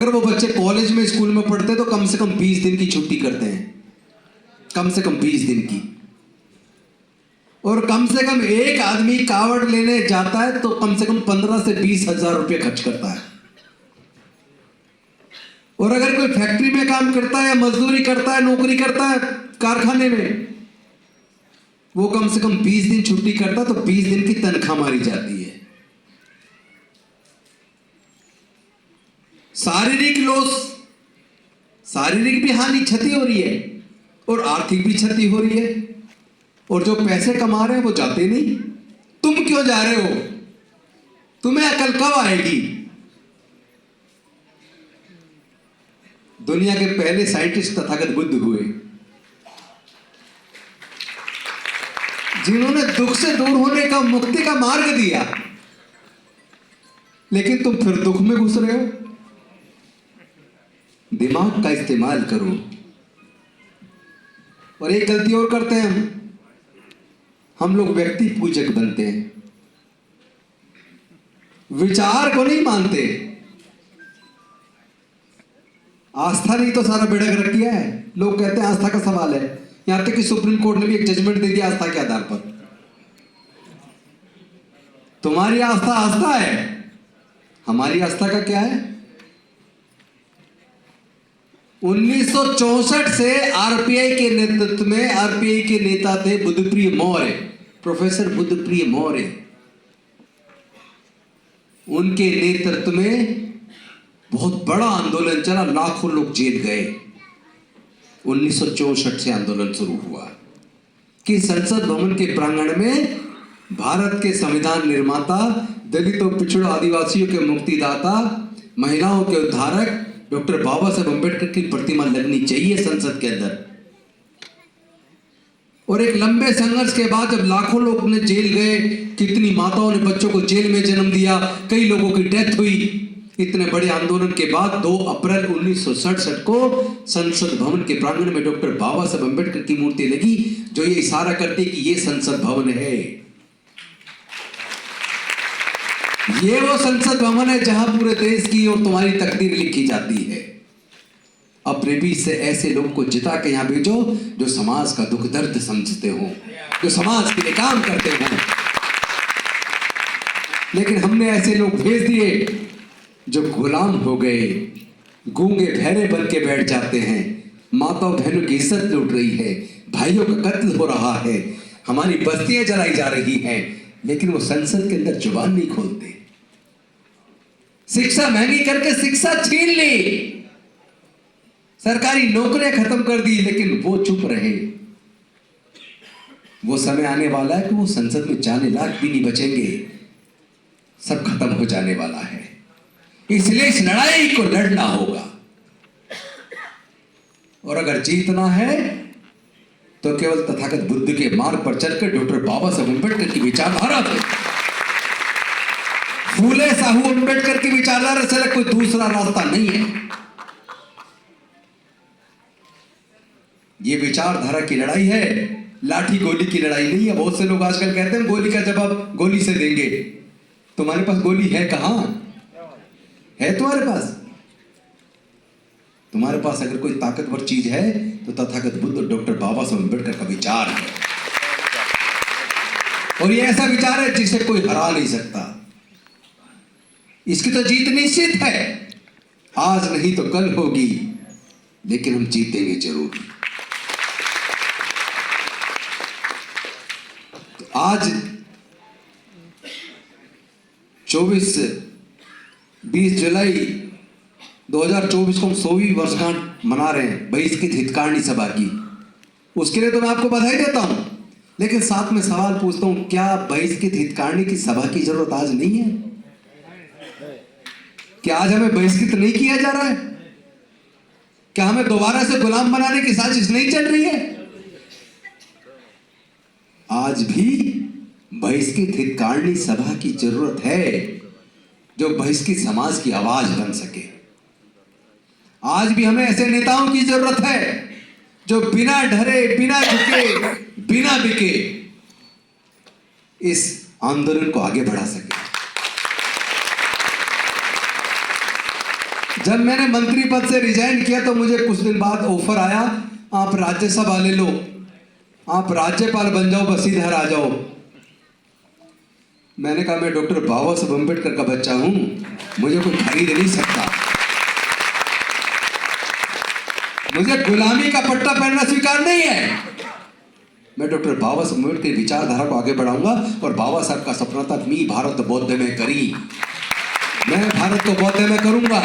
अगर वो बच्चे कॉलेज में स्कूल में पढ़ते तो कम से कम 20 दिन की छुट्टी करते हैं, कम से कम 20 दिन की। और कम से कम एक आदमी कावड़ लेने जाता है तो कम से कम 15 से 20 हजार रुपये खर्च करता है। और अगर कोई फैक्ट्री में काम करता है, मजदूरी करता है, नौकरी करता है कारखाने में, वो कम से कम 20 दिन छुट्टी करता है तो 20 दिन की तनख्वाह मारी जाती है। शारीरिक लॉस, शारीरिक भी हानि, क्षति हो रही है और आर्थिक भी क्षति हो रही है। और जो पैसे कमा रहे हैं वो जाते नहीं। तुम क्यों जा रहे हो? तुम्हें अकल कब आएगी? दुनिया के पहले साइंटिस्ट तथागत बुद्ध हुए, जिन्होंने दुख से दूर होने का, मुक्ति का मार्ग दिया। लेकिन तुम फिर दुख में घुस रहे हो। दिमाग का इस्तेमाल करो। और एक गलती और करते हैं हम लोग व्यक्ति पूजक बनते हैं, विचार को नहीं मानते। आस्था नहीं तो सारा बेड़ा गर्क किया है। लोग कहते हैं आस्था का सवाल है, यहां तक कि सुप्रीम कोर्ट ने भी एक जजमेंट दे दिया आस्था के आधार पर। तुम्हारी आस्था आस्था है, हमारी आस्था का क्या है? 1964 से आरपीआई के नेतृत्व में, आरपीआई के नेता थे बुद्धप्रिय मौर्य, प्रोफेसर बुद्धप्रिय मौर्य। उनके नेतृत्व में बहुत बड़ा आंदोलन चला, लाखों लोग जेल गए। 1964 से आंदोलन शुरू हुआ कि संसद भवन के प्रांगण में भारत के संविधान निर्माता, दलितों, पिछड़ों, आदिवासियों के मुक्तिदाता, महिलाओं के उद्धारक डॉक्टर बाबा साहेब अम्बेडकर की प्रतिमा लगनी चाहिए संसद के अंदर। और एक लंबे संघर्ष के बाद जब लाखों लोग ने जेल गए, कितनी माताओं ने बच्चों को जेल में जन्म दिया, कई लोगों की डेथ हुई, इतने बड़े आंदोलन के बाद 2 अप्रैल 1967 को संसद भवन के प्रांगण में डॉक्टर बाबा साहेब अम्बेडकर की मूर्ति लगी, जो ये इशारा करती कि ये संसद भवन है। ये वो संसद भवन है जहां पूरे देश की और तुम्हारी तकदीर लिखी जाती है। अपने बीच से ऐसे लोगों को जिता के यहां भेजो जो समाज का दुख दर्द समझते हो, जो समाज के लिए काम करते हो। लेकिन हमने ऐसे लोग भेज दिए जो गुलाम हो गए, गूंगे बहरे बन के बैठ जाते हैं। माताओं बहनों की इज्जत लूट रही है, भाइयों का कत्ल हो रहा है, हमारी बस्तियां जलाई जा रही हैं, लेकिन वो संसद के अंदर जुबान नहीं खोलते। शिक्षा महंगी करके शिक्षा छीन ली, सरकारी नौकरियां खत्म कर दी, लेकिन वो चुप रहे। वो समय आने वाला है कि वो संसद में जाने लायक भी नहीं बचेंगे, सब खत्म हो जाने वाला है। इसलिए इस लड़ाई को लड़ना होगा, और अगर जीतना है तो केवल तथागत बुद्ध के मार्ग पर चलकर डॉक्टर बाबा साहब अम्बेडकर की विचारधारा से, फूले साहू अम्बेडकर की विचारधारा से कोई दूसरा रास्ता नहीं है। ये विचारधारा की लड़ाई है, लाठी गोली की लड़ाई नहीं है। बहुत से लोग आजकल कहते हैं गोली का जवाब गोली से देंगे। तुम्हारे पास गोली है कहां? है तुम्हारे पास? तुम्हारे पास अगर कोई ताकतवर चीज है तो तथागत बुद्ध डॉक्टर बाबा साहब अम्बेडकर का विचार है, और ये ऐसा विचार है जिसे कोई हरा नहीं सकता। इसकी तो जीत निश्चित है, आज नहीं तो कल होगी, लेकिन हम जीतेंगे जरूर। आज 20 जुलाई 2024 को हम 100वीं वर्षगांठ मना रहे हैं बहिष्कृत हितकारिणी सभा की। उसके लिए तो मैं आपको बधाई देता हूं, लेकिन साथ में सवाल पूछता हूं, क्या बहिष्कृत हितकारिणी की सभा की जरूरत आज नहीं है? क्या आज हमें बहिष्कृत नहीं किया जा रहा है? क्या हमें दोबारा से गुलाम बनाने की साजिश नहीं चल रही है? आज भी बहिष्कृत हितकारिणी सभा की जरूरत है, जो बहिष्कृत समाज की आवाज बन सके। आज भी हमें ऐसे नेताओं की जरूरत है जो बिना डरे, बिना झुके, बिना बिके इस आंदोलन को आगे बढ़ा सके। जब मैंने मंत्री पद से रिजाइन किया तो मुझे कुछ दिन बाद ऑफर आया, आप राज्यसभा ले लो, आप राज्यपाल बन जाओ, बस इधर आ जाओ। मैंने कहा मैं डॉक्टर बाबा साहब अम्बेडकर का बच्चा हूं, मुझे कोई खरीद नहीं सकता, मुझे गुलामी का पट्टा पहनना स्वीकार नहीं है। मैं डॉक्टर बाबा साहब अम्बेडकर की विचारधारा को आगे बढ़ाऊंगा और बाबा साहब का सपना था मी भारत बौद्ध में करी, मैं भारत को बौद्ध में करूंगा।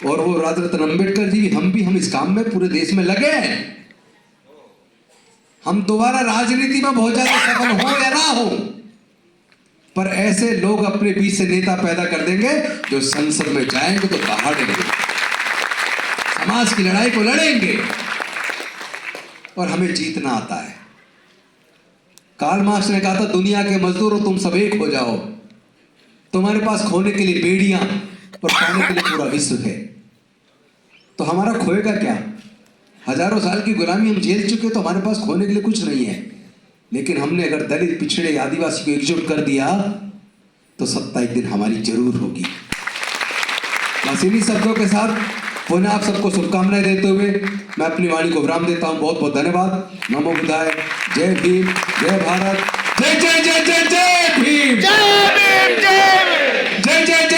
और वो राजरत्न अम्बेडकर जी हम इस काम में पूरे देश में लगे हैं। हम दोबारा राजनीति में बहुत ज्यादा सफल हो या ना हो, पर ऐसे लोग अपने बीच से नेता पैदा कर देंगे जो संसद में जाएंगे तो दहाड़ेंगे, समाज की लड़ाई को लड़ेंगे और हमें जीतना आता है। कार्ल मार्क्स ने कहा था दुनिया के मजदूरों तुम सब एक हो जाओ, तुम्हारे पास खोने के लिए बेड़ियां और पाने के लिए पूरा विश्व है। तो हमारा खोएगा क्या? हजारों साल की गुलामी हम झेल चुके, तो हमारे पास खोने के लिए कुछ नहीं है। लेकिन हमने अगर दलित, पिछड़े, आदिवासी को एकजुट कर दिया तो सत्ता एक दिन हमारी जरूर होगी। बस इन्हीं शब्दों के साथ पुनः आप सबको शुभकामनाएं देते हुए मैं अपनी वाणी को विराम देता हूं। बहुत बहुत धन्यवाद। नमो बुद्धाय। जय भीम, जय भारत, जय जय जय जय जय भीम, जय भीम, जय जय जय।